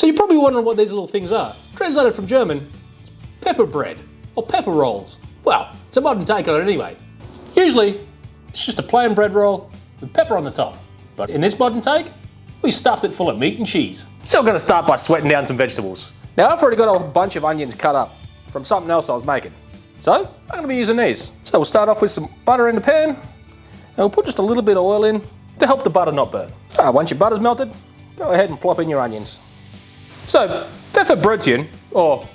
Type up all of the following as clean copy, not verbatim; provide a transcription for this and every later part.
So you're probably wondering what these little things are. Translated from German, it's pepper bread or pepper rolls. Well, it's a modern take on it anyway. Usually, it's just a plain bread roll with pepper on the top. But in this modern take, we stuffed it full of meat and cheese. So we're going to start by sweating down some vegetables. Now I've already got a bunch of onions cut up from something else I was making. So I'm going to be using these. So we'll start off with some butter in the pan, and we'll put just a little bit of oil in to help the butter not burn. Once your butter's melted, go ahead and plop in your onions. So Pfefferbrötchen, or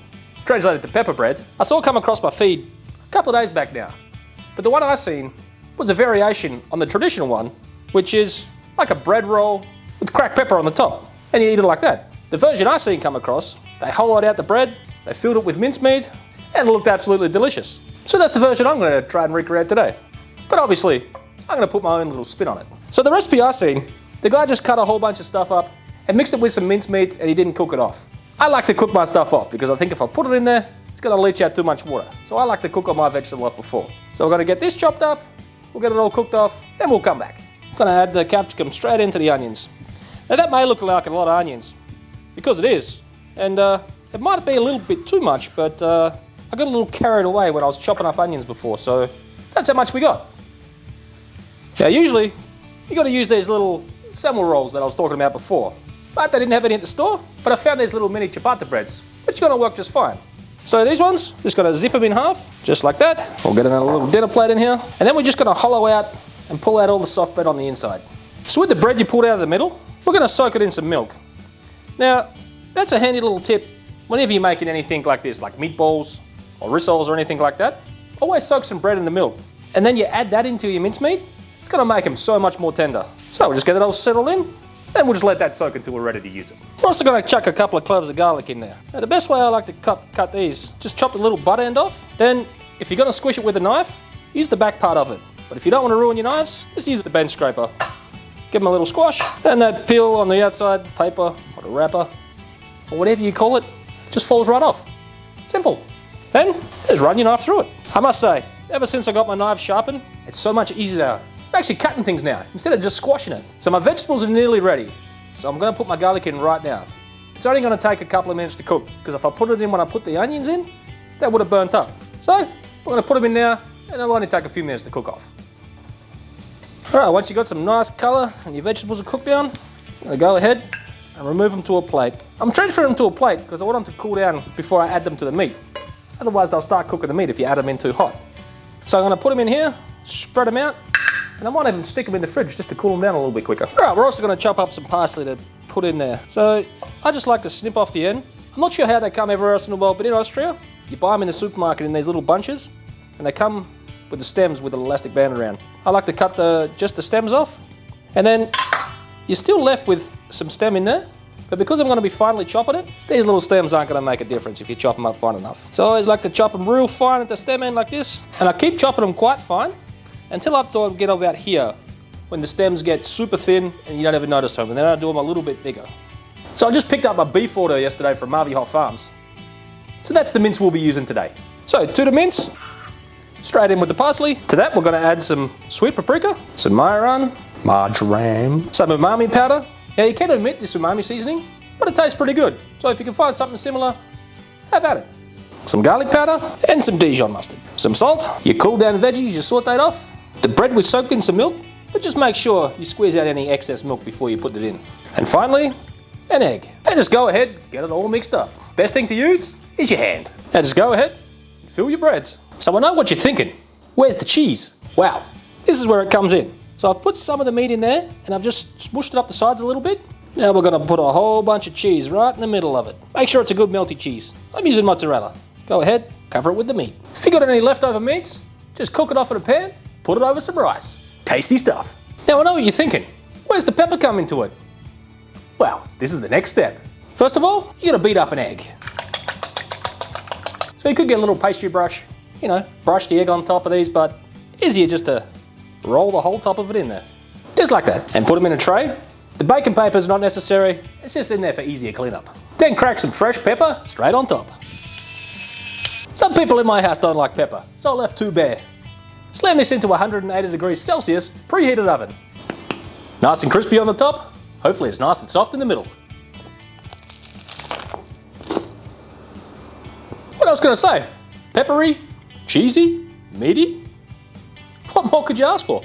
translated to pepper bread, I saw come across my feed a couple of days back now. But the one I seen was a variation on the traditional one, which is like a bread roll with cracked pepper on the top, and you eat it like that. The version I seen come across, they hollowed out the bread, they filled it with mincemeat, and it looked absolutely delicious. So that's the version I'm going to try and recreate today. But obviously, I'm going to put my own little spin on it. So the recipe I seen, the guy just cut a whole bunch of stuff up and mixed it with some mincemeat, and he didn't cook it off. I like to cook my stuff off because I think if I put it in there, it's going to leach out too much water. So I like to cook all my vegetables off before. So we're going to get this chopped up, we'll get it all cooked off, then we'll come back. I'm going to add the capsicum straight into the onions. Now that may look like a lot of onions, because it is, and it might be a little bit too much, but I got a little carried away when I was chopping up onions before, so that's how much we got. Now usually, you got to use these little semmel rolls that I was talking about before, but they didn't have any at the store, but I found these little mini ciabatta breads, which are going to work just fine. So these ones, just going to zip them in half, just like that. We'll get another little dinner plate in here, and then we're just going to hollow out and pull out all the soft bread on the inside. So with the bread you pulled out of the middle, we're going to soak it in some milk. Now, that's a handy little tip whenever you're making anything like this, like meatballs or rissoles or anything like that. Always soak some bread in the milk, and then you add that into your mincemeat. It's going to make them so much more tender. So we'll just get it all settled in, and we'll just let that soak until we're ready to use it. We're also going to chuck a couple of cloves of garlic in there. Now the best way I like to cut these, just chop the little butt end off. Then, if you're going to squish it with a knife, use the back part of it. But if you don't want to ruin your knives, just use the bench scraper. Give them a little squash, and that peel on the outside, paper, or a wrapper, or whatever you call it, just falls right off. Simple. Then, just run your knife through it. I must say, ever since I got my knives sharpened, it's so much easier. I'm actually cutting things now, instead of just squashing it. So my vegetables are nearly ready. So I'm going to put my garlic in right now. It's only going to take a couple of minutes to cook, because if I put it in when I put the onions in, that would have burnt up. So, we're going to put them in now, and it'll only take a few minutes to cook off. Alright, once you've got some nice colour and your vegetables are cooked down, I'm going to go ahead and remove them to a plate. I'm transferring them to a plate because I want them to cool down before I add them to the meat. Otherwise they'll start cooking the meat if you add them in too hot. So I'm going to put them in here, spread them out, and I might even stick them in the fridge just to cool them down a little bit quicker. Alright, we're also going to chop up some parsley to put in there. So I just like to snip off the end. I'm not sure how they come everywhere else in the world, but in Austria, you buy them in the supermarket in these little bunches, and they come with the stems with an elastic band around. I like to cut just the stems off, and then you're still left with some stem in there, but because I'm going to be finely chopping it, these little stems aren't going to make a difference if you chop them up fine enough. So I always like to chop them real fine at the stem end like this, and I keep chopping them quite fine until I get about here, when the stems get super thin and you don't even notice them, and then I do them a little bit bigger. So I just picked up my beef order yesterday from Marvy Hot Farms. So that's the mince we'll be using today. So to the mince, straight in with the parsley. To that, we're going to add some sweet paprika, some marjoram, some umami powder. Now you can omit this umami seasoning, but it tastes pretty good. So if you can find something similar, have at it. Some garlic powder and some Dijon mustard. Some salt, your cooled down veggies you sauteed off. The bread was soaked in some milk, but just make sure you squeeze out any excess milk before you put it in. And finally, an egg. And just go ahead, get it all mixed up. Best thing to use is your hand. Now just go ahead and fill your breads. So I know what you're thinking. Where's the cheese? Wow, this is where it comes in. So I've put some of the meat in there, and I've just smooshed it up the sides a little bit. Now we're going to put a whole bunch of cheese right in the middle of it. Make sure it's a good melty cheese. I'm using mozzarella. Go ahead, cover it with the meat. If you got any leftover meats, just cook it off in a pan, put it over some rice. Tasty stuff. Now I know what you're thinking. Where's the pepper come into it? Well, this is the next step. First of all, you're going to beat up an egg. So you could get a little pastry brush, you know, brush the egg on top of these, but easier just to roll the whole top of it in there. Just like that. And put them in a tray. The baking paper is not necessary, it's just in there for easier cleanup. Then crack some fresh pepper straight on top. Some people in my house don't like pepper, so I left 2 bare. Slam this into 180 degrees Celsius preheated oven. Nice and crispy on the top, hopefully it's nice and soft in the middle. What else can I say? Peppery, cheesy, meaty? What more could you ask for?